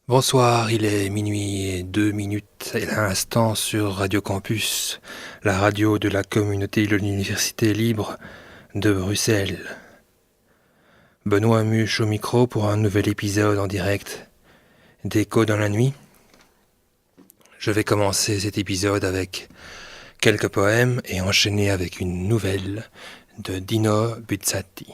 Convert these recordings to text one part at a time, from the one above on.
Bonsoir, il est minuit et 2 minutes et à l'instant sur Radio Campus, la radio de la communauté de l'Université libre de Bruxelles. Benoît Muche au micro pour un nouvel épisode en direct d'Écho dans la nuit. Je vais commencer cet épisode avec quelques poèmes et enchaîner avec une nouvelle de Dino Buzzati.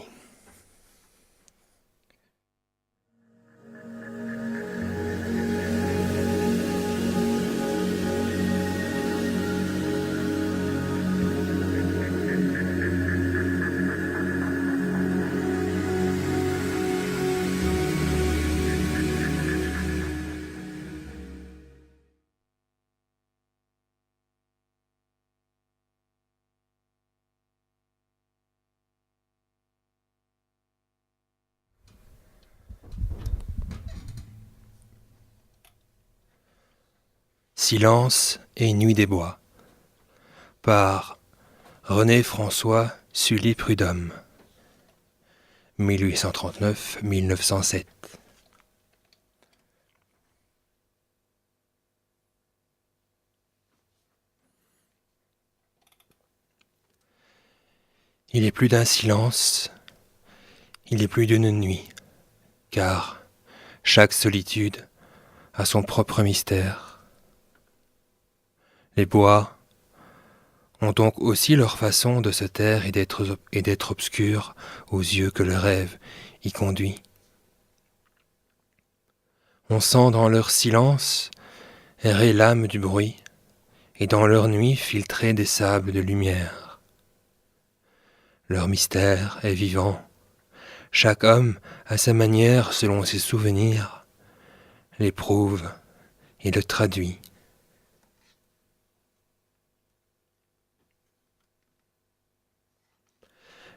Silence et nuit des bois par René-François Sully-Prudhomme 1839-1907. Il est plus d'un silence, il est plus d'une nuit, car chaque solitude a son propre mystère. Les bois ont donc aussi leur façon de se taire et d'être obscurs aux yeux que le rêve y conduit. On sent dans leur silence errer l'âme du bruit, et dans leur nuit filtrer des sables de lumière. Leur mystère est vivant, chaque homme, à sa manière, selon ses souvenirs, l'éprouve et le traduit.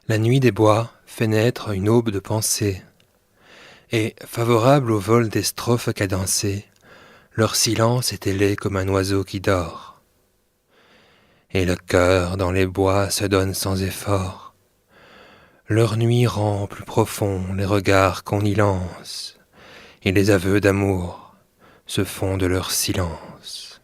La nuit des bois fait naître une aube de pensée, et, favorable au vol des strophes cadencées, leur silence est ailé comme un oiseau qui dort. Et le cœur dans les bois se donne sans effort. Leur nuit rend plus profond les regards qu'on y lance, et les aveux d'amour se font de leur silence.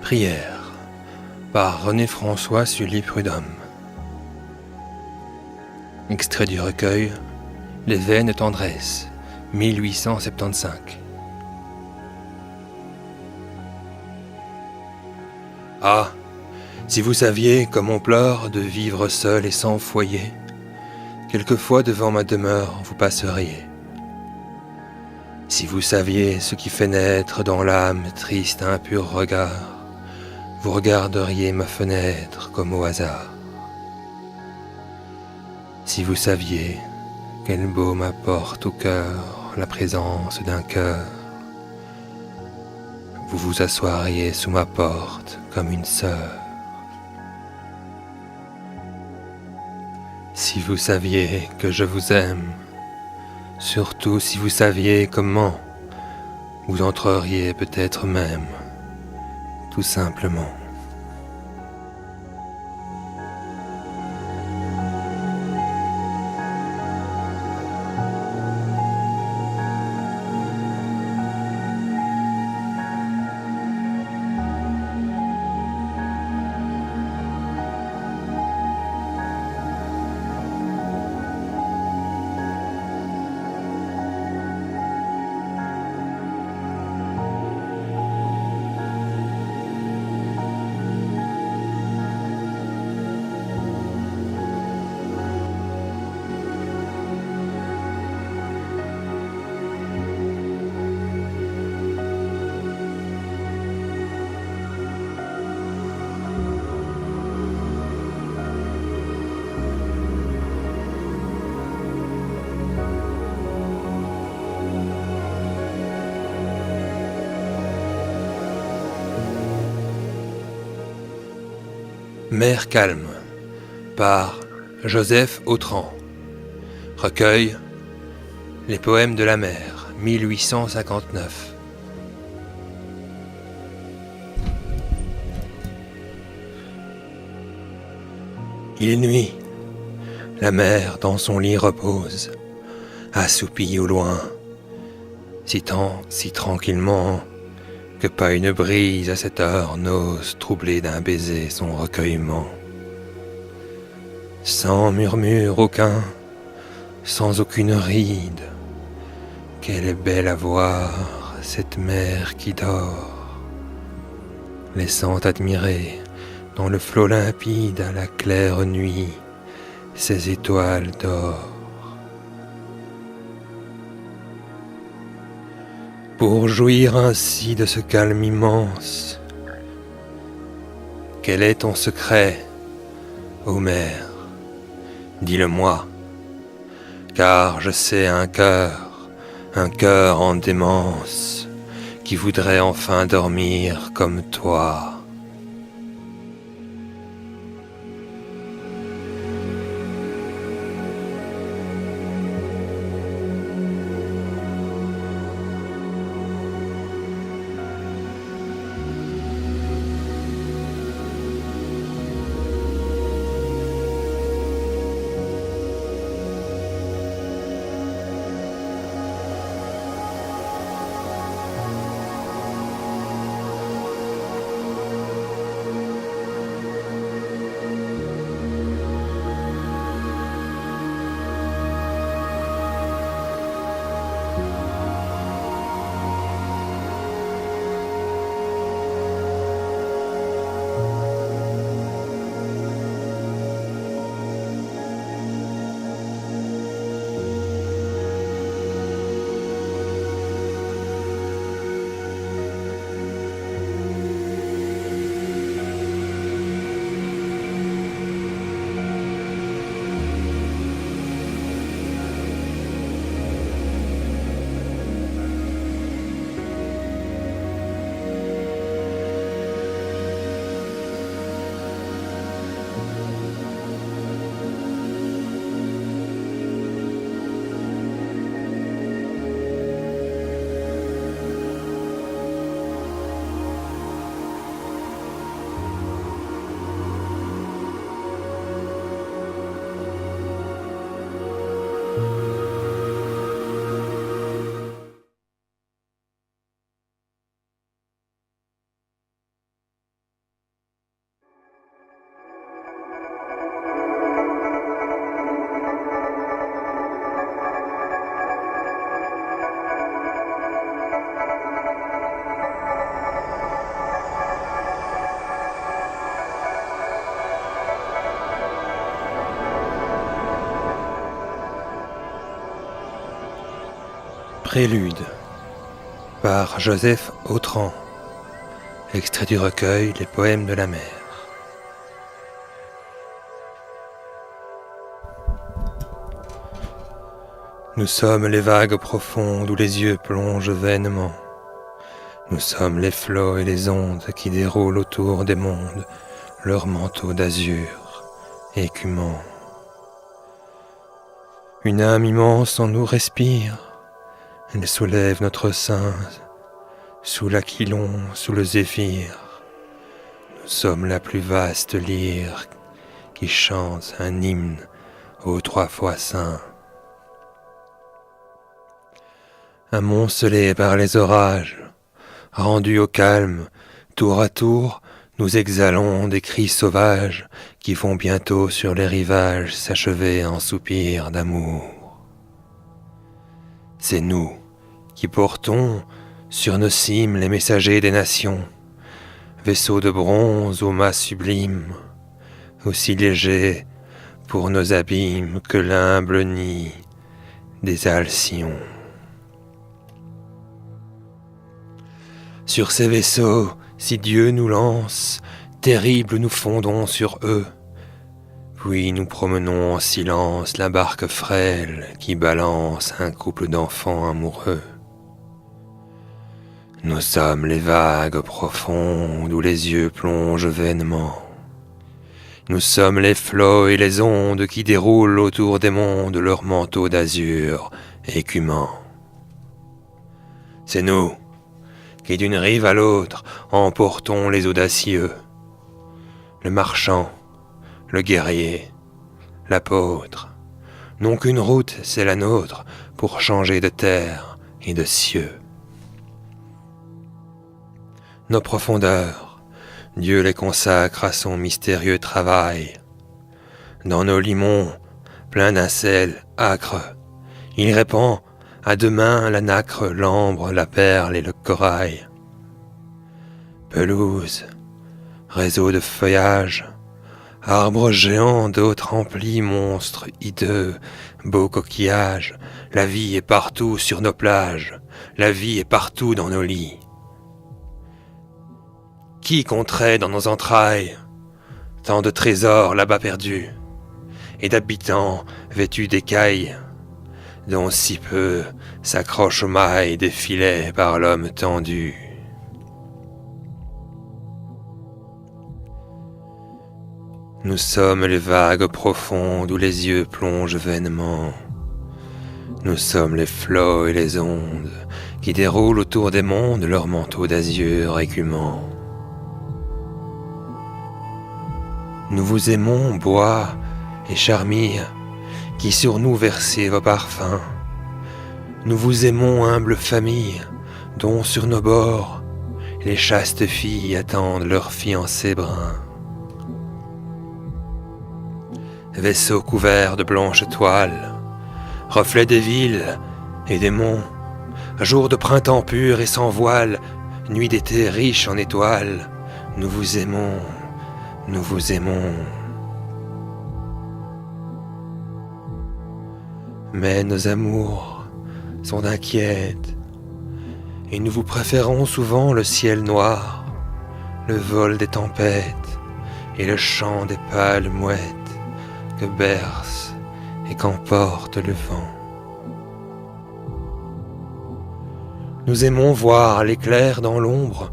Prière par René-François Sully-Prudhomme. Extrait du recueil Les veines de tendresse, 1875. Ah, si vous saviez comme on pleure de vivre seul et sans foyer, quelquefois devant ma demeure vous passeriez. Si vous saviez ce qui fait naître dans l'âme triste impur regard, vous regarderiez ma fenêtre comme au hasard. Si vous saviez quel baume apporte au cœur la présence d'un cœur, vous vous assoiriez sous ma porte comme une sœur. Si vous saviez que je vous aime, surtout si vous saviez comment, vous entreriez peut-être même, tout simplement. Mer calme par Joseph Autran. Recueil Les poèmes de la mer, 1859. Il est nuit, la mer dans son lit repose, assoupie au loin, si tranquillement, que pas une brise à cette heure n'ose troubler d'un baiser son recueillement. Sans murmure aucun, sans aucune ride, qu'elle est belle à voir, cette mer qui dort, laissant admirer dans le flot limpide à la claire nuit ses étoiles d'or. Pour jouir ainsi de ce calme immense, quel est ton secret, ô mer? Dis-le-moi, car je sais un cœur en démence, qui voudrait enfin dormir comme toi. Prélude par Joseph Autran, extrait du recueil Les Poèmes de la mer. Nous sommes les vagues profondes où les yeux plongent vainement. Nous sommes les flots et les ondes qui déroulent autour des mondes leur manteau d'azur écumant. Une âme immense en nous respire, elle soulève notre sein sous l'aquilon, sous le zéphyr. Nous sommes la plus vaste lyre qui chante un hymne aux 3 fois saints. Amoncelés par les orages, rendus au calme, tour à tour, nous exhalons des cris sauvages qui vont bientôt sur les rivages s'achever en soupirs d'amour. C'est nous qui portons sur nos cimes les messagers des nations, vaisseaux de bronze aux mâts sublimes, aussi légers pour nos abîmes que l'humble nid des Alcyons. Sur ces vaisseaux, si Dieu nous lance, terribles nous fondons sur eux, puis nous promenons en silence la barque frêle qui balance un couple d'enfants amoureux. Nous sommes les vagues profondes où les yeux plongent vainement. Nous sommes les flots et les ondes qui déroulent autour des mondes leur manteau d'azur écumant. C'est nous qui d'une rive à l'autre emportons les audacieux, le marchand, le guerrier, l'apôtre, n'ont qu'une route, c'est la nôtre, pour changer de terre et de cieux. Nos profondeurs, Dieu les consacre à son mystérieux travail. Dans nos limons, pleins d'un sel âcre, il répand à deux mains la nacre, l'ambre, la perle et le corail. Pelouse, réseau de feuillage, arbres géants, d'autres remplis, monstres hideux, beaux coquillages, la vie est partout sur nos plages, la vie est partout dans nos lits. Qui compterait dans nos entrailles tant de trésors là-bas perdus, et d'habitants vêtus d'écailles, dont si peu s'accrochent aux mailles des filets par l'homme tendu. Nous sommes les vagues profondes où les yeux plongent vainement. Nous sommes les flots et les ondes qui déroulent autour des mondes leur manteau d'azur écumant. Nous vous aimons, bois et charmilles, qui sur nous versez vos parfums. Nous vous aimons, humble famille, dont sur nos bords les chastes filles attendent leurs fiancés bruns. Vaisseaux couverts de blanches toiles, reflets des villes et des monts, jour de printemps pur et sans voile, nuit d'été riche en étoiles, nous vous aimons, nous vous aimons. Mais nos amours sont inquiètes, et nous vous préférons souvent le ciel noir, le vol des tempêtes et le chant des pâles mouettes que berce et qu'emporte le vent. Nous aimons voir l'éclair dans l'ombre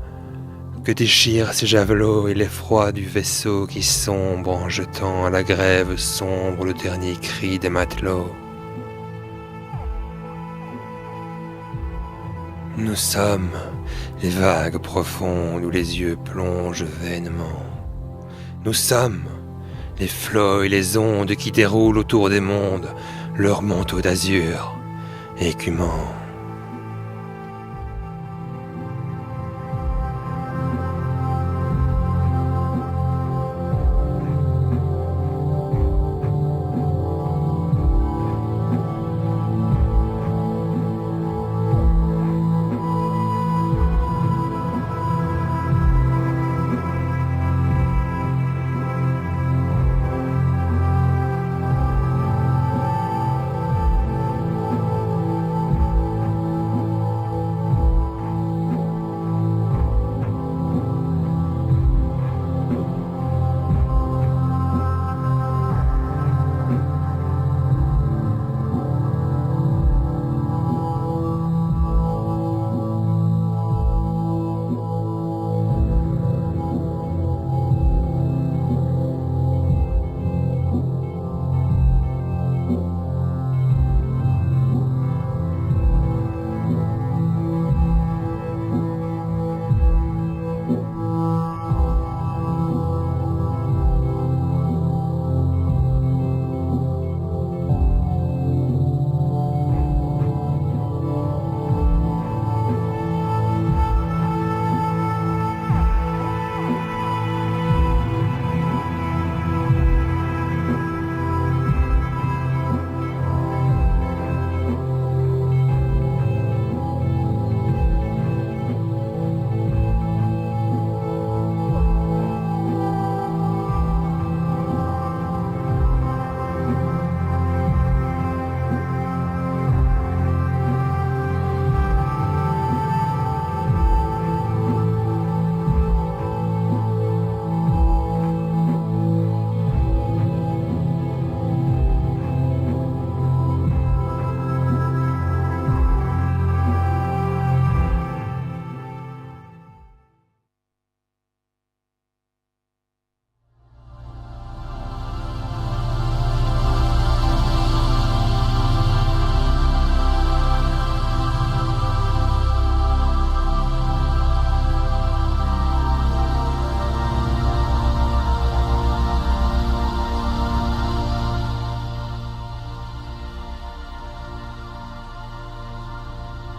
que déchirent ses javelots et l'effroi du vaisseau qui sombre en jetant à la grève sombre le dernier cri des matelots. Nous sommes les vagues profondes où les yeux plongent vainement. Nous sommes les flots et les ondes qui déroulent autour des mondes leur manteau d'azur écumant.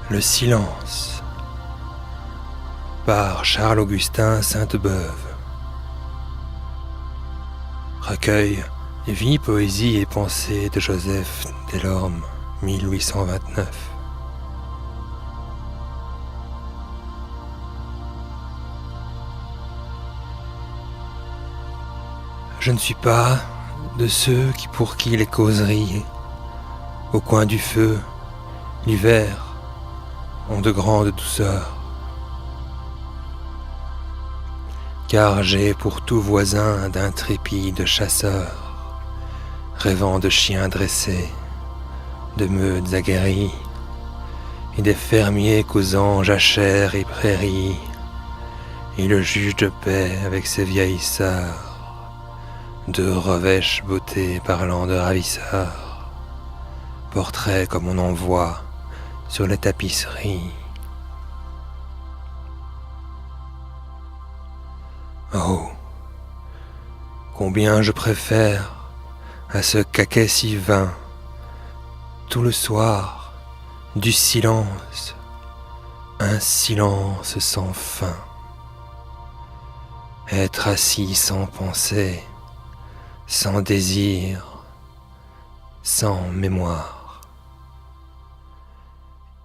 Le silence par Charles-Augustin Sainte-Beuve. Recueil Vie, poésie et pensée de Joseph Delorme, 1829. Je ne suis pas de ceux pour qui les causeries au coin du feu, l'hiver, ont de grandes douceurs. Car j'ai pour tout voisin d'intrépides chasseurs, rêvant de chiens dressés, de meutes aguerries, et des fermiers causant jachères et prairies, et le juge de paix avec ses vieilles sœurs, de revêches beautés parlant de ravisseurs, portraits comme on en voit sur les tapisseries. Oh, combien je préfère à ce caquet si vain, tout le soir, du silence, un silence sans fin. Être assis sans pensée, sans désir, sans mémoire.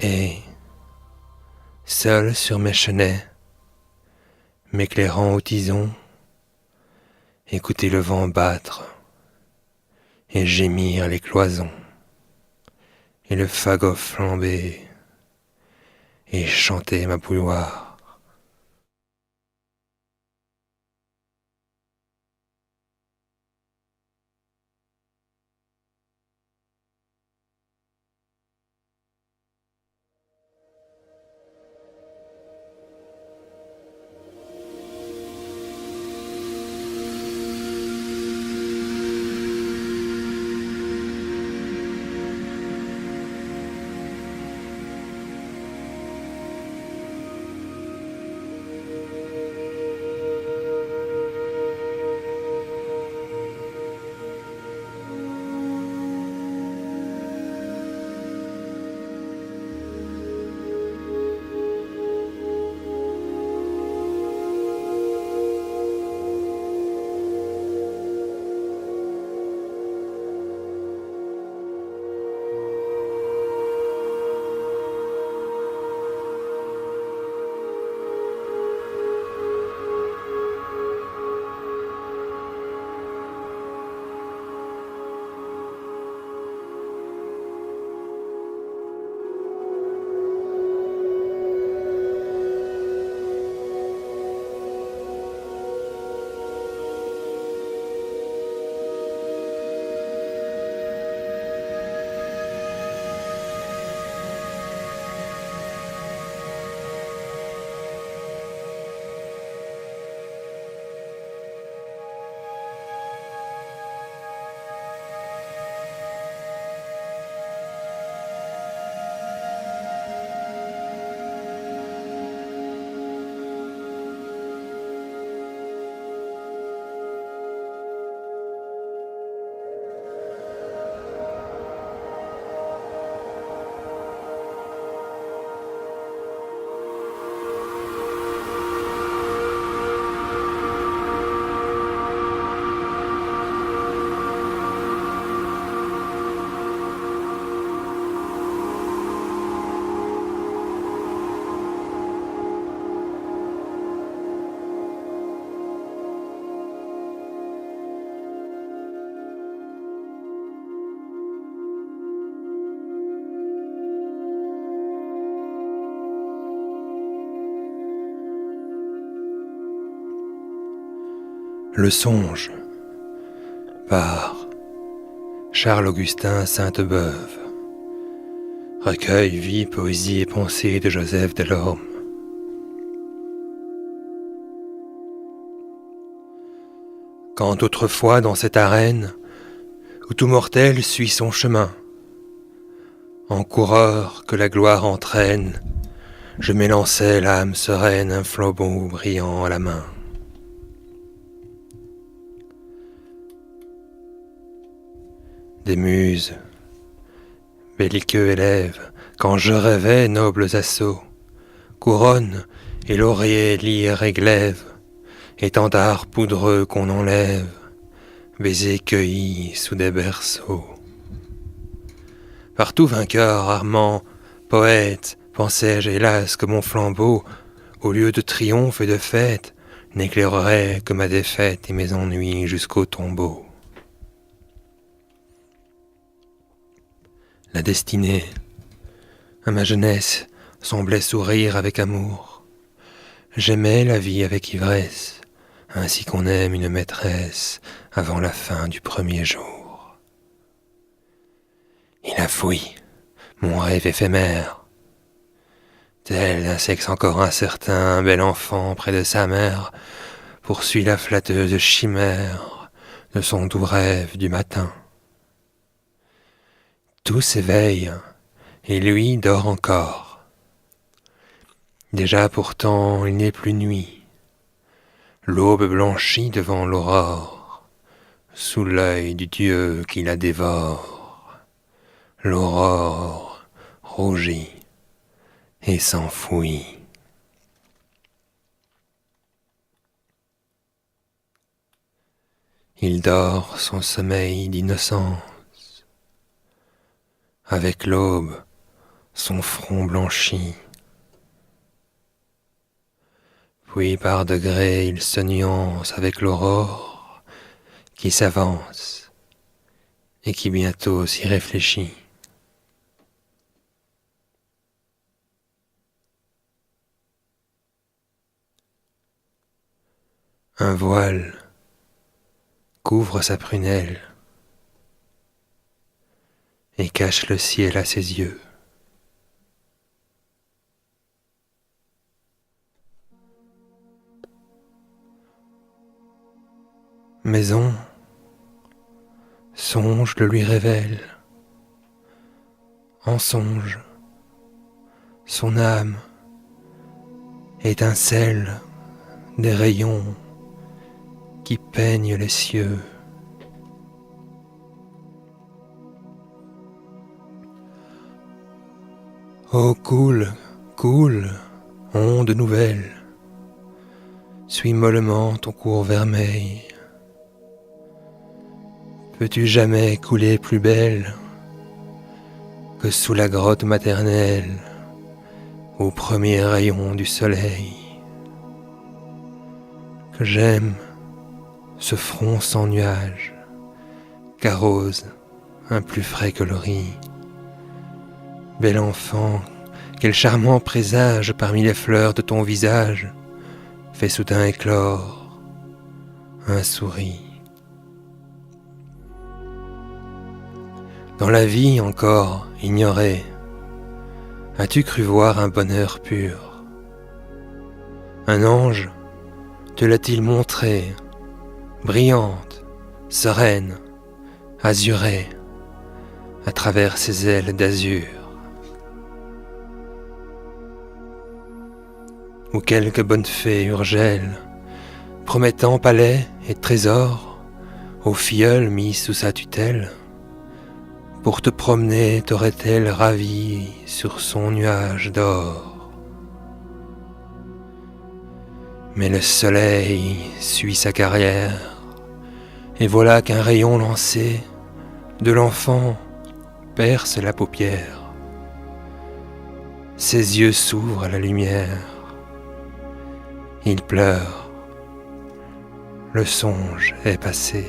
Et, seul sur mes chenets, m'éclairant au tison, écouter le vent battre et gémir les cloisons, et le fagot flamber et chanter ma bouilloire. Le songe par Charles-Augustin Sainte-Beuve. Recueil Vie, poésie et pensée de Joseph Delorme. Quand autrefois dans cette arène où tout mortel suit son chemin, en coureur que la gloire entraîne, je m'élançais l'âme sereine, un flambeau brillant à la main. Des muses, belliqueux élève, quand je rêvais nobles assauts, couronne et laurier, lyre et glaive, étendard poudreux qu'on enlève, baisers cueillis sous des berceaux. Partout vainqueur, armant, poète, pensais-je hélas que mon flambeau, au lieu de triomphe et de fête, n'éclairerait que ma défaite et mes ennuis jusqu'au tombeau. La destinée, à ma jeunesse, semblait sourire avec amour. J'aimais la vie avec ivresse, ainsi qu'on aime une maîtresse avant la fin du premier jour. Il a fouillé mon rêve éphémère, tel un sexe encore incertain, un bel enfant près de sa mère poursuit la flatteuse chimère de son doux rêve du matin. Tout s'éveille, et lui dort encore. Déjà pourtant il n'est plus nuit, l'aube blanchit devant l'aurore, sous l'œil du Dieu qui la dévore. L'aurore rougit et s'enfuit. Il dort son sommeil d'innocence, avec l'aube son front blanchit. Puis par degrés il se nuance avec l'aurore qui s'avance et qui bientôt s'y réfléchit. Un voile couvre sa prunelle et cache le ciel à ses yeux. Maison, songe le lui révèle, en songe, son âme étincelle des rayons qui peignent les cieux. Oh coule, coule, onde nouvelle, suis mollement ton cours vermeil. Peux-tu jamais couler plus belle que sous la grotte maternelle, au premier rayon du soleil? Que j'aime ce front sans nuage, qu'arrose un plus frais que le riz. Bel enfant, quel charmant présage parmi les fleurs de ton visage fait soudain éclore un sourire. Dans la vie encore ignorée, as-tu cru voir un bonheur pur? Un ange te l'a-t-il montré, brillante, sereine, azurée, à travers ses ailes d'azur? Ou quelque bonne fée urgelle, promettant palais et trésors aux filleuls mis sous sa tutelle, pour te promener t'aurait-elle ravi sur son nuage d'or? Mais le soleil suit sa carrière, et voilà qu'un rayon lancé de l'enfant perce la paupière. Ses yeux s'ouvrent à la lumière. Il pleure, le songe est passé.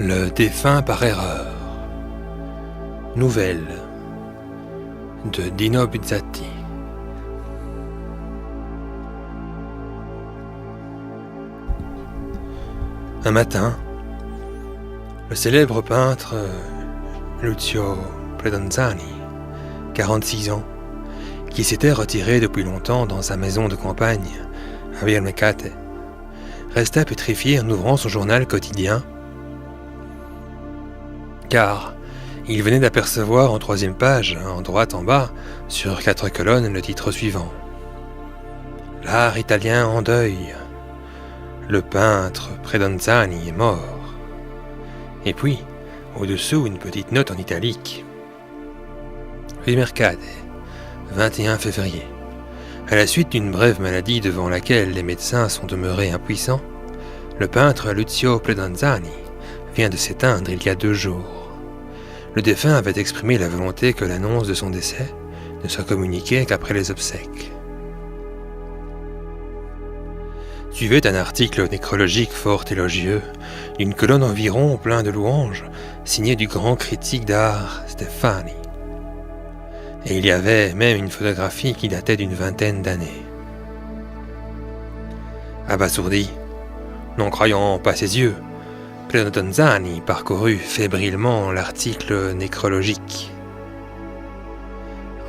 Le défunt par erreur. Nouvelle de Dino Buzzati. Un matin, le célèbre peintre Lucio Predonzani, 46 ans, qui s'était retiré depuis longtemps dans sa maison de campagne à Vimercate, resta pétrifié en ouvrant son journal quotidien, car il venait d'apercevoir en 3e page, en droite en bas, sur 4 colonnes, le titre suivant. L'art italien en deuil. Le peintre Predonzani est mort. Et puis, au-dessous, une petite note en italique. Vimercate, 21 février. À la suite d'une brève maladie devant laquelle les médecins sont demeurés impuissants, le peintre Lucio Predonzani vient de s'éteindre il y a 2 jours. Le défunt avait exprimé la volonté que l'annonce de son décès ne soit communiquée qu'après les obsèques. Suivait un article nécrologique fort élogieux, d'une colonne environ plein de louanges, signé du grand critique d'art Stefani. Et il y avait même une photographie qui datait d'une 20aine d'années. Abasourdi, n'en croyant pas ses yeux, Predonzani parcourut fébrilement l'article nécrologique.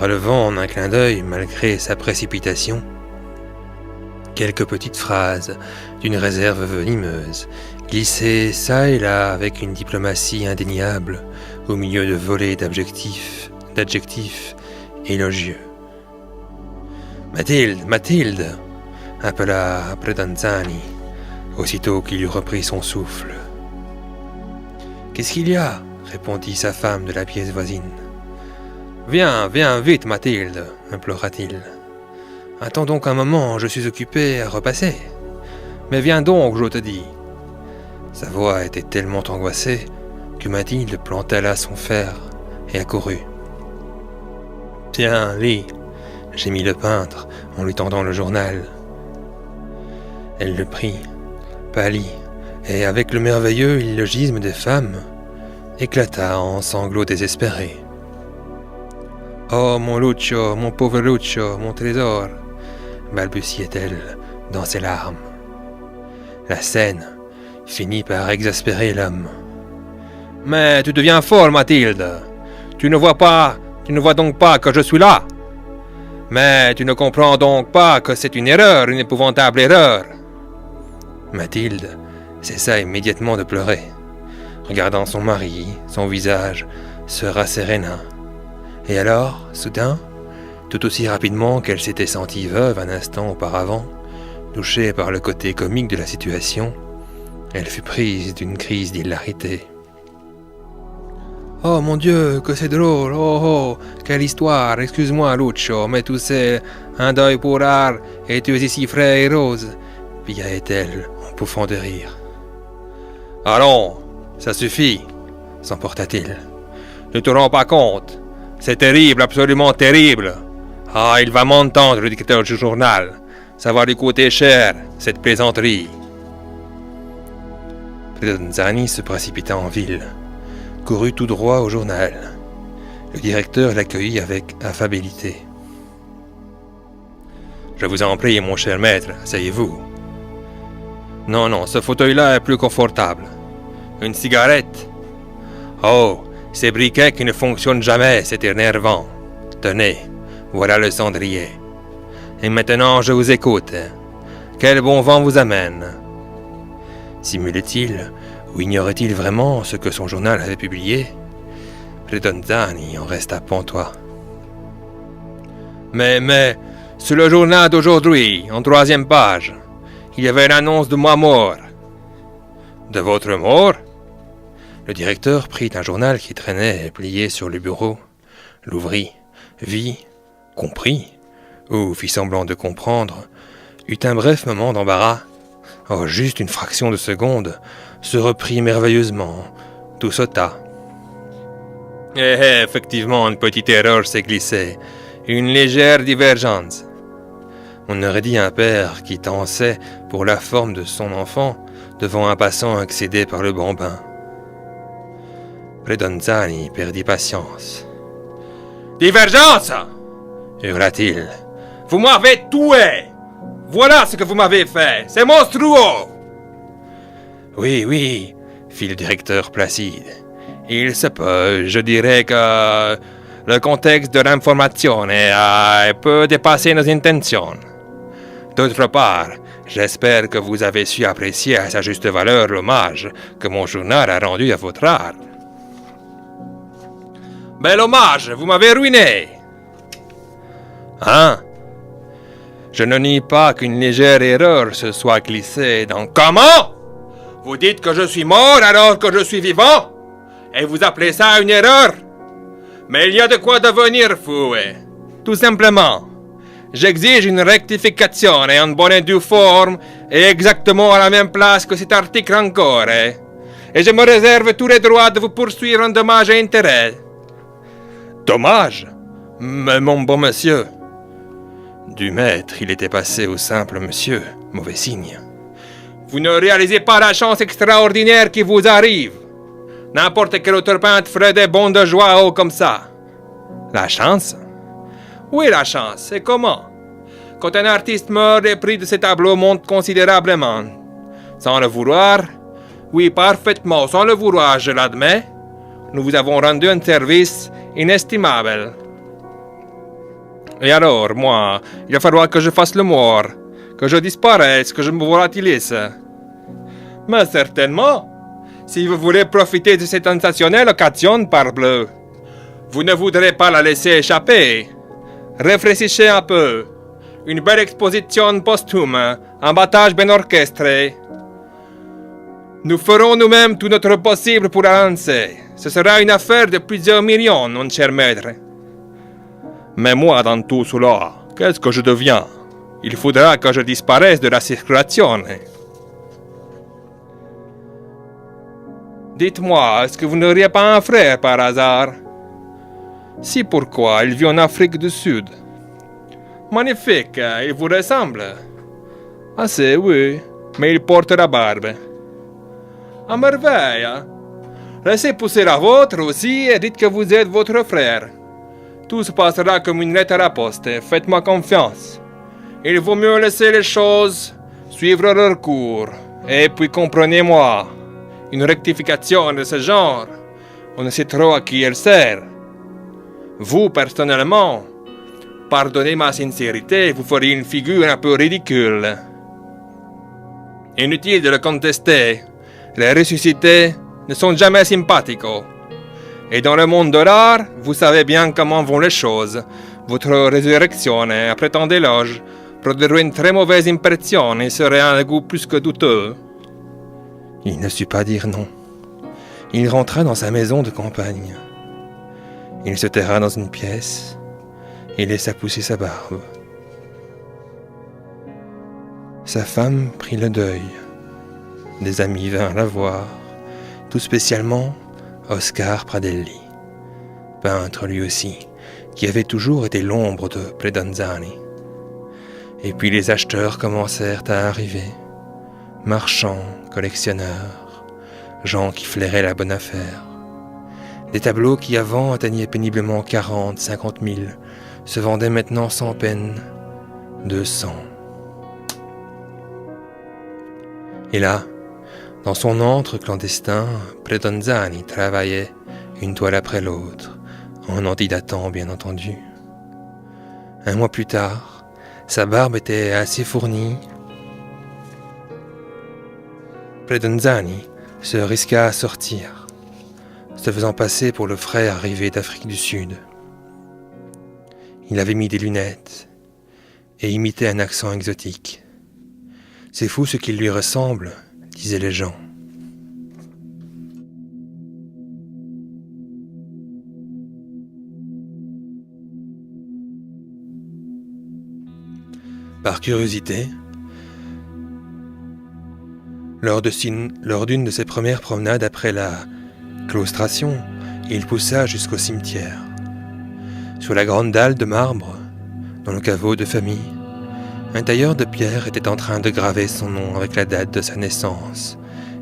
Relevant en un clin d'œil, malgré sa précipitation, quelques petites phrases d'une réserve venimeuse, glissées çà et là avec une diplomatie indéniable au milieu de volées d'adjectifs élogieux. « Mathilde, Mathilde !» appela Predonzani, aussitôt qu'il eut repris son souffle. « Qu'est-ce qu'il y a ?» répondit sa femme de la pièce voisine. « Viens, viens vite, Mathilde !» implora-t-il. « Attends donc un moment, je suis occupé à repasser. Mais viens donc, je te dis. » Sa voix était tellement angoissée que Mathilde planta là son fer et accourut. « Tiens, lis !» gémit le peintre en lui tendant le journal. Elle le prit, pâlit, et avec le merveilleux illogisme des femmes, éclata en sanglots désespérés. « Oh, mon Lucio, mon pauvre Lucio, mon trésor !» balbutiait-elle dans ses larmes. La scène finit par exaspérer l'homme. « Mais tu deviens folle, Mathilde. Tu ne vois donc pas que je suis là. Mais tu ne comprends donc pas que c'est une erreur, une épouvantable erreur. » Mathilde cessa immédiatement de pleurer. Regardant son mari, son visage se rasséréna. Et alors, soudain, tout aussi rapidement qu'elle s'était sentie veuve un instant auparavant, touchée par le côté comique de la situation, elle fut prise d'une crise d'hilarité. « Oh mon Dieu, que c'est drôle, oh oh, quelle histoire, excuse-moi Lucio, mais tu sais, un deuil pour art, et tu es ici frais et rose, piaillait-elle en pouffant de rire. « Allons, ça suffit, s'emporta-t-il. Ne te rends pas compte, c'est terrible, absolument terrible. Ah, il va m'entendre, le dictateur du journal. Ça va lui coûter cher, cette plaisanterie. » Predonzani se précipita en ville, courut tout droit au journal. Le directeur l'accueillit avec affabilité. « Je vous en prie, mon cher maître, asseyez-vous. »« Non, ce fauteuil-là est plus confortable. Une cigarette ? Oh, ces briquets qui ne fonctionnent jamais, c'est énervant. Tenez, voilà le cendrier. Et maintenant, je vous écoute. Quel bon vent vous amène ?» Simulait-il ou ignorait-il vraiment ce que son journal avait publié ? Predonzani en resta pantois. « Mais, sur le journal d'aujourd'hui, en 3e page, il y avait l'annonce de ma mort. »« De votre mort ?» Le directeur prit un journal qui traînait plié sur le bureau, l'ouvrit, vit, comprit, ou fit semblant de comprendre, eut un bref moment d'embarras. Oh, juste une fraction de seconde, se reprit merveilleusement, tout sauta. Effectivement, une petite erreur s'est glissée, une légère divergence. On aurait dit un père qui dansait pour la forme de son enfant devant un passant excédé par le bambin. Predonzani perdit patience. « Divergence !» hurla-t-il. « Vous m'avez tué! Voilà ce que vous m'avez fait! C'est monstrueux !» « Oui, oui, » fit le directeur placide. « Il se peut, je dirais que le contexte de l'information peut dépasser nos intentions. D'autre part, j'espère que vous avez su apprécier à sa juste valeur l'hommage que mon journal a rendu à votre art. » « Bel hommage, vous m'avez ruiné !»« Hein? Je ne nie pas qu'une légère erreur se soit glissée dans... »« Comment? Vous dites que je suis mort alors que je suis vivant? Et vous appelez ça une erreur? Mais il y a de quoi devenir fou, tout simplement. J'exige une rectification et en bonne et due forme et exactement à la même place que cet article encore, et je me réserve tous les droits de vous poursuivre en dommages et intérêts. » Dommage, mais mon bon monsieur. Du maître, il était passé au simple monsieur, mauvais signe. Vous ne réalisez pas la chance extraordinaire qui vous arrive. N'importe quel auteur peintre ferait des bonds de joie haut comme ça. La chance? Oui, la chance. Et comment? Quand un artiste meurt, les prix de ses tableaux montent considérablement. Sans le vouloir? Oui, parfaitement, sans le vouloir, je l'admets. Nous vous avons rendu un service inestimable. Et alors, moi, il va falloir que je fasse le mort, que je disparaisse, que je me volatilise. Mais certainement, si vous voulez profiter de cette sensationnelle occasion, parbleu, vous ne voudrez pas la laisser échapper. Réfléchissez un peu. Une belle exposition posthume, un battage bien orchestré. Nous ferons nous-mêmes tout notre possible pour la lancer. Ce sera une affaire de plusieurs millions, mon cher maître. Mais moi, dans tout cela, qu'est-ce que je deviens? Il faudra que je disparaisse de la circulation. Dites-moi, est-ce que vous n'auriez pas un frère par hasard? Si, pourquoi? Il vit en Afrique du Sud. Magnifique, il vous ressemble. Assez, oui, mais il porte la barbe. À merveille. Laissez pousser la vôtre aussi et dites que vous êtes votre frère. Tout se passera comme une lettre à la poste. Faites-moi confiance. Il vaut mieux laisser les choses suivre leur cours. Et puis comprenez-moi, une rectification de ce genre, on ne sait trop à qui elle sert. Vous, personnellement, pardonnez ma sincérité, vous feriez une figure un peu ridicule. Inutile de le contester. Les ressuscités ne sont jamais sympathiques. Et dans le monde de l'art, vous savez bien comment vont les choses. Votre résurrection, après tant d'éloges, produirait une très mauvaise impression et serait un goût plus que douteux. Il ne sut pas dire non. Il rentra dans sa maison de campagne. Il se terra dans une pièce et laissa pousser sa barbe. Sa femme prit le deuil. Des amis vinrent la voir, tout spécialement Oscar Pradelli, peintre lui aussi, qui avait toujours été l'ombre de Predonzani. Et puis les acheteurs commencèrent à arriver, marchands, collectionneurs, gens qui flairaient la bonne affaire. Des tableaux qui avant atteignaient péniblement 40, 50 000 se vendaient maintenant sans peine 200. Et là, dans son antre clandestin, Predonzani travaillait, une toile après l'autre, en antidatant bien entendu. Un mois plus tard, sa barbe était assez fournie. Predonzani se risqua à sortir, se faisant passer pour le frère arrivé d'Afrique du Sud. Il avait mis des lunettes et imitait un accent exotique. « C'est fou ce qu'il lui ressemble », disaient les gens. Par curiosité, lors d'une de ses premières promenades après la claustration, il poussa jusqu'au cimetière. Sur la grande dalle de marbre, dans le caveau de famille, un tailleur de pierre était en train de graver son nom avec la date de sa naissance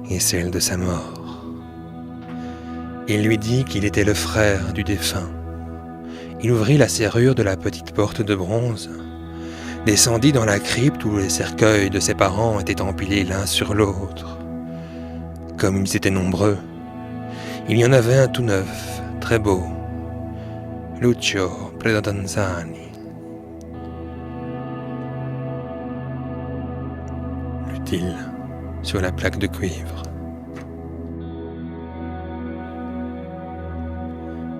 et celle de sa mort. Il lui dit qu'il était le frère du défunt. Il ouvrit la serrure de la petite porte de bronze, descendit dans la crypte où les cercueils de ses parents étaient empilés l'un sur l'autre. Comme ils étaient nombreux, il y en avait un tout neuf, très beau, Lucio Predonzani. Lut-il sur la plaque de cuivre.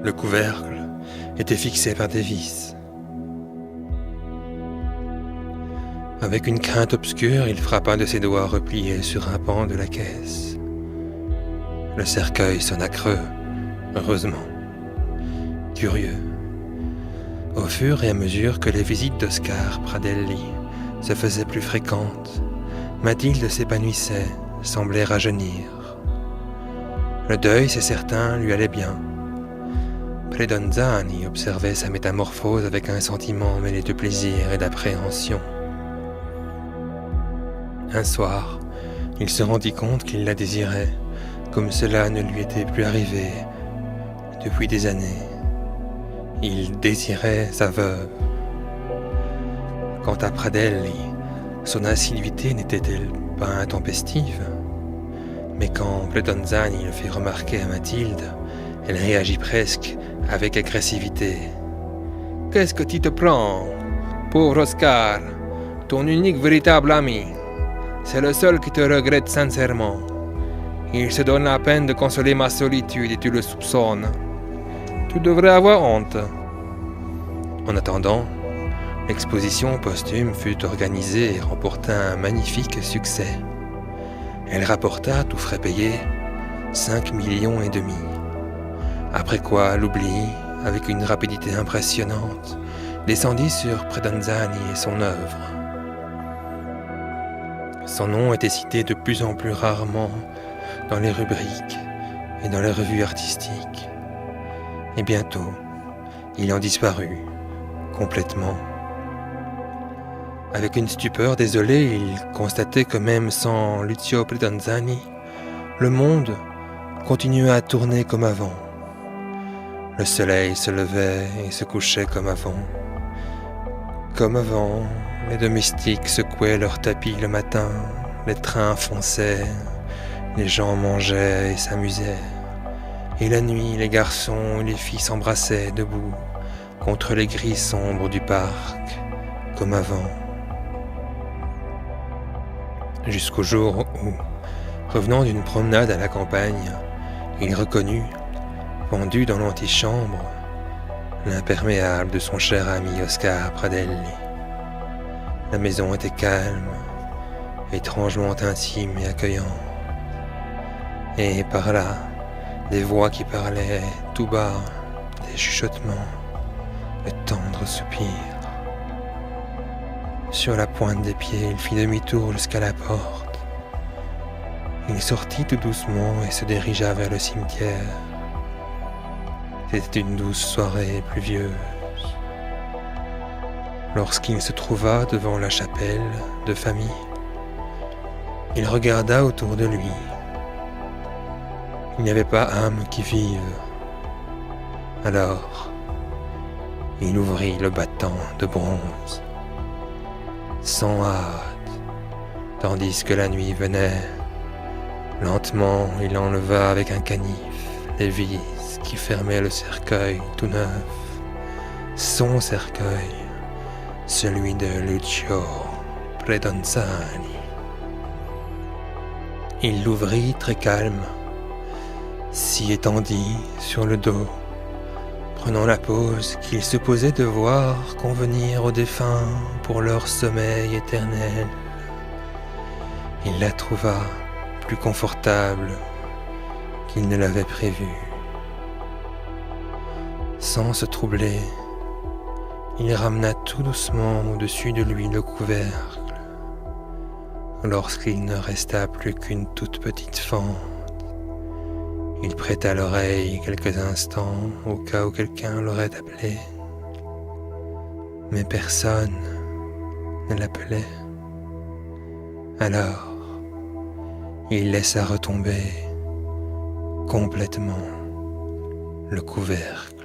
Le couvercle était fixé par des vis. Avec une crainte obscure, il frappa de ses doigts repliés sur un pan de la caisse. Le cercueil sonna creux, heureusement. Curieux. Au fur et à mesure que les visites d'Oscar Pradelli se faisaient plus fréquentes, Mathilde s'épanouissait, semblait rajeunir. Le deuil, c'est certain, lui allait bien. Predonzani observait sa métamorphose avec un sentiment mêlé de plaisir et d'appréhension. Un soir, il se rendit compte qu'il la désirait, comme cela ne lui était plus arrivé depuis des années. Il désirait sa veuve. Quant à Pradelli, son assiduité n'était-elle pas intempestive? Mais quand Predonzani le fit remarquer à Mathilde, elle réagit presque avec agressivité. « Qu'est-ce que tu te prends, pauvre Oscar, ton unique véritable ami? C'est le seul qui te regrette sincèrement. Il se donne la peine de consoler ma solitude et tu le soupçonnes. Tu devrais avoir honte. » En attendant, l'exposition posthume fut organisée et remporta un magnifique succès. Elle rapporta, tout frais payé, 5,5 millions. Après quoi, l'oubli, avec une rapidité impressionnante, descendit sur Predonzani et son œuvre. Son nom était cité de plus en plus rarement dans les rubriques et dans les revues artistiques. Et bientôt, il en disparut, complètement. Avec une stupeur désolée, il constatait que même sans Lucio Predonzani, le monde continuait à tourner comme avant. Le soleil se levait et se couchait comme avant. Comme avant, les domestiques secouaient leurs tapis le matin, les trains fonçaient, les gens mangeaient et s'amusaient. Et la nuit, les garçons et les filles s'embrassaient debout contre les grilles sombres du parc, comme avant. Jusqu'au jour où, revenant d'une promenade à la campagne, il reconnut, pendu dans l'antichambre, l'imperméable de son cher ami Oscar Pradelli. La maison était calme, étrangement intime et accueillante. Et par là, des voix qui parlaient tout bas, des chuchotements, de tendres soupirs. Sur la pointe des pieds, il fit demi-tour jusqu'à la porte. Il sortit tout doucement et se dirigea vers le cimetière. C'était une douce soirée pluvieuse. Lorsqu'il se trouva devant la chapelle de famille, il regarda autour de lui. Il n'y avait pas âme qui vive. Alors, il ouvrit le battant de bronze, sans hâte, tandis que la nuit venait. Lentement, il enleva avec un canif les vis qui fermaient le cercueil tout neuf, son cercueil, celui de Lucio Predonzani. Il l'ouvrit très calme, s'y étendit sur le dos, prenant la pose qu'il se posait de voir convenir aux défunts pour leur sommeil éternel. Il la trouva plus confortable qu'il ne l'avait prévu. Sans se troubler, il ramena tout doucement au-dessus de lui le couvercle, lorsqu'il ne resta plus qu'une toute petite fente. Il prêta l'oreille quelques instants au cas où quelqu'un l'aurait appelé, mais personne ne l'appelait. Alors, il laissa retomber complètement le couvercle.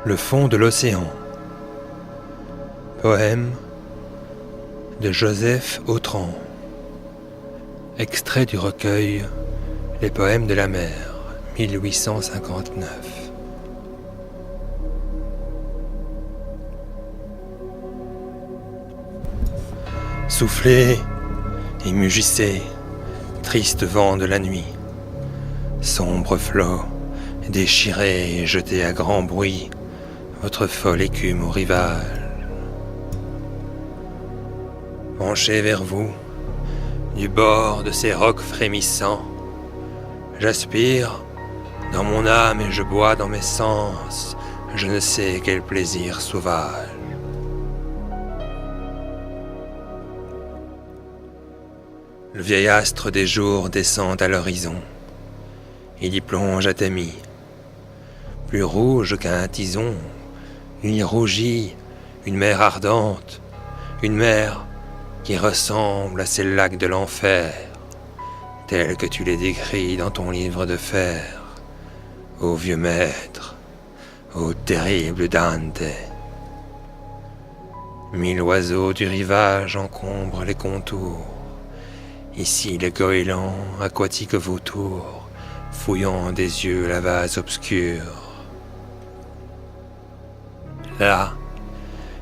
Le fond de l'océan. Poème de Joseph Autran. Extrait du recueil Les poèmes de la mer, 1859. Soufflez et mugissez, triste vent de la nuit, sombre flot, déchirez et jetez à grand bruit votre folle écume au rivage. Penché vers vous, du bord de ces rocs frémissants, j'aspire dans mon âme et je bois dans mes sens, je ne sais quel plaisir sauvage. Le vieil astre des jours descend à l'horizon, il y plonge à demi, plus rouge qu'un tison. Il y rougit une mer ardente, une mer qui ressemble à ces lacs de l'enfer, tels que tu les décris dans ton livre de fer, ô vieux maître, ô terrible Dante. 1000 oiseaux du rivage encombrent les contours, ici les goélands aquatiques vautours, fouillant des yeux la vase obscure. Là,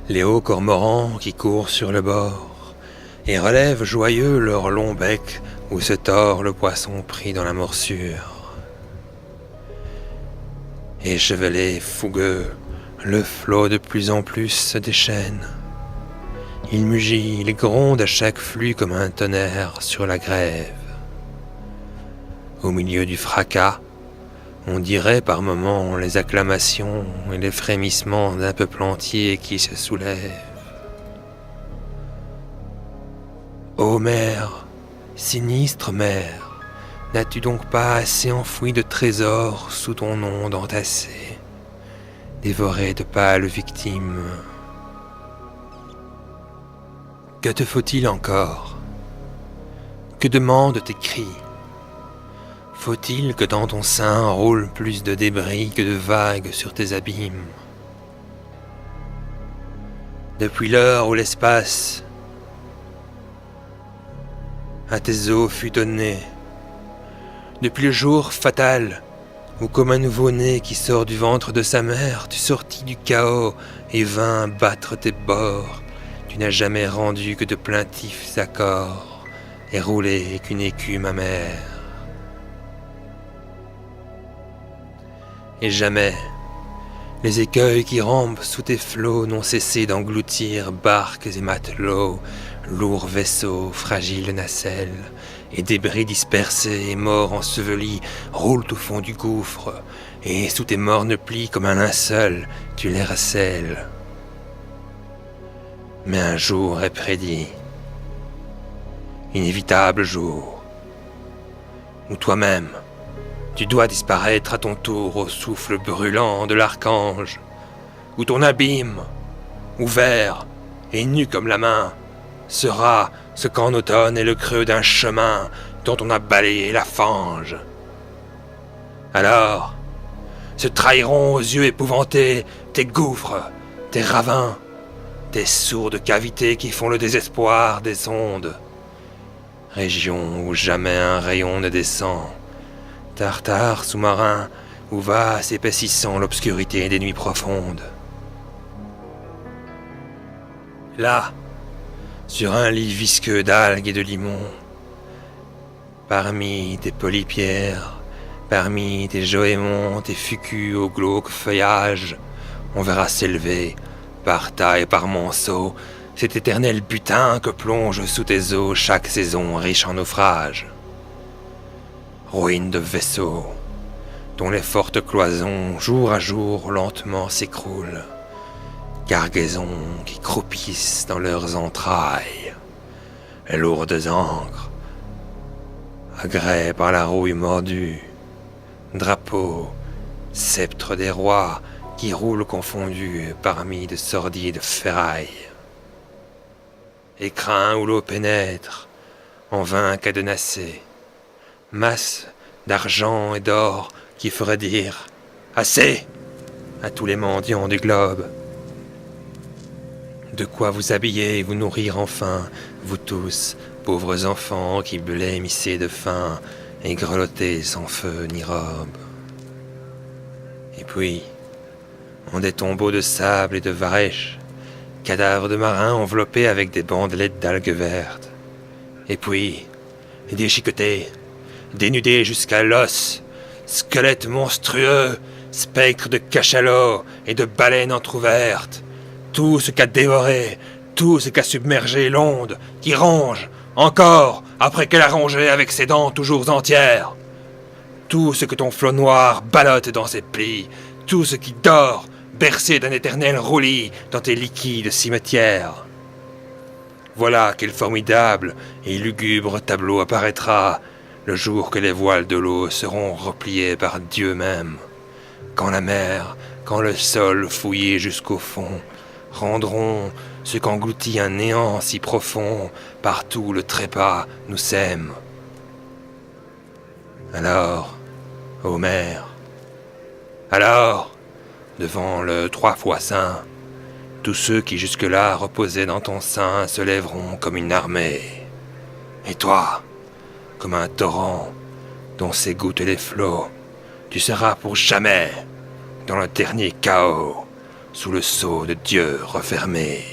les hauts cormorans qui courent sur le bord et relèvent joyeux leur long bec où se tord le poisson pris dans la morsure. Échevelé, fougueux, le flot de plus en plus se déchaîne. Il mugit, il gronde à chaque flux comme un tonnerre sur la grève. Au milieu du fracas, on dirait par moments les acclamations et les frémissements d'un peuple entier qui se soulève. Ô mer, sinistre mer, n'as-tu donc pas assez enfoui de trésors sous ton onde entassée, dévoré de pâles victimes? Que te faut-il encore? Que demandent tes cris? Faut-il que dans ton sein roule plus de débris que de vagues sur tes abîmes? Depuis l'heure où l'espace à tes eaux fut donné, depuis le jour fatal où comme un nouveau-né qui sort du ventre de sa mère, tu sortis du chaos et vins battre tes bords, tu n'as jamais rendu que de plaintifs accords et roulé qu'une écume amère. Et jamais, les écueils qui rampent sous tes flots n'ont cessé d'engloutir barques et matelots, lourds vaisseaux, fragiles nacelles, et débris dispersés et morts ensevelis roulent au fond du gouffre, et sous tes mornes plis comme un linceul, tu les recèles. Mais un jour est prédit, inévitable jour, où toi-même, tu dois disparaître à ton tour au souffle brûlant de l'archange, où ton abîme, ouvert et nu comme la main, sera ce qu'en automne est le creux d'un chemin dont on a balayé la fange. Alors, se trahiront aux yeux épouvantés tes gouffres, tes ravins, tes sourdes cavités qui font le désespoir des ondes. Région où jamais un rayon ne descend, tartare sous-marin où va s'épaississant l'obscurité des nuits profondes. Là, sur un lit visqueux d'algues et de limon, parmi tes polypierres, parmi tes joémons, tes fucus au glauque feuillage, on verra s'élever, par tas et par monceaux, cet éternel butin que plonge sous tes eaux chaque saison riche en naufrages. Ruines de vaisseaux, dont les fortes cloisons, jour à jour, lentement s'écroulent. Cargaisons qui croupissent dans leurs entrailles. Les lourdes ancres, agrès par la rouille mordue. Drapeaux sceptre des rois qui roule confondu parmi de sordides ferrailles. Écrin où l'eau pénètre, en vain cadenassé, masse d'argent et d'or qui ferait dire « Assez !» à tous les mendiants du globe. De quoi vous habiller et vous nourrir enfin, vous tous, pauvres enfants qui blêmissez de faim et grelottez sans feu ni robe. Et puis, en des tombeaux de sable et de varech, cadavres de marins enveloppés avec des bandelettes d'algues vertes. Et puis, déchiquetés, dénudés jusqu'à l'os, squelettes monstrueux, spectres de cachalots et de baleines entr'ouvertes, tout ce qu'a dévoré, tout ce qu'a submergé l'onde, qui ronge, encore, après qu'elle a rongé avec ses dents toujours entières. Tout ce que ton flot noir ballotte dans ses plis, tout ce qui dort, bercé d'un éternel roulis dans tes liquides cimetières. Voilà quel formidable et lugubre tableau apparaîtra le jour que les voiles de l'eau seront repliés par Dieu même, quand la mer, quand le sol fouillé jusqu'au fond, rendront ce qu'engloutit un néant si profond, partout le trépas nous sème. Alors, ô mer, alors, devant le 3 fois saint, tous ceux qui jusque-là reposaient dans ton sein se lèveront comme une armée. Et toi, comme un torrent dont s'égouttent les flots, tu seras pour jamais dans le dernier chaos, sous le sceau de Dieu refermé.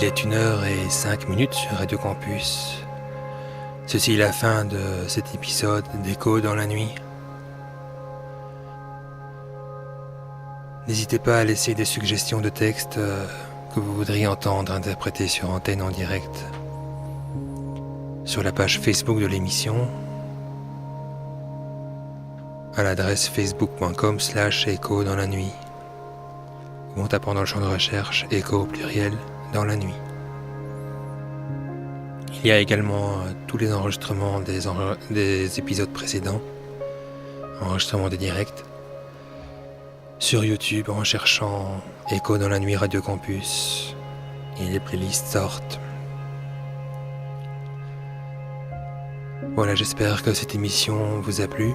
Il est 1h05 sur Radio Campus. Ceci est la fin de cet épisode d'Écho dans la nuit. N'hésitez pas à laisser des suggestions de textes que vous voudriez entendre interprétés sur antenne en direct sur la page Facebook de l'émission à l'adresse facebook.com/écho dans la nuit ou en tapant dans le champ de recherche écho au pluriel dans la nuit. Il y a également tous les enregistrements des épisodes précédents, enregistrements des directs, sur YouTube en cherchant Écho dans la nuit Radio Campus et les playlists sortent. Voilà, j'espère que cette émission vous a plu.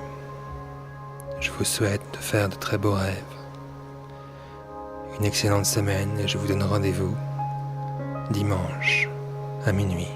Je vous souhaite de faire de très beaux rêves. Une excellente semaine et je vous donne rendez-vous dimanche à minuit.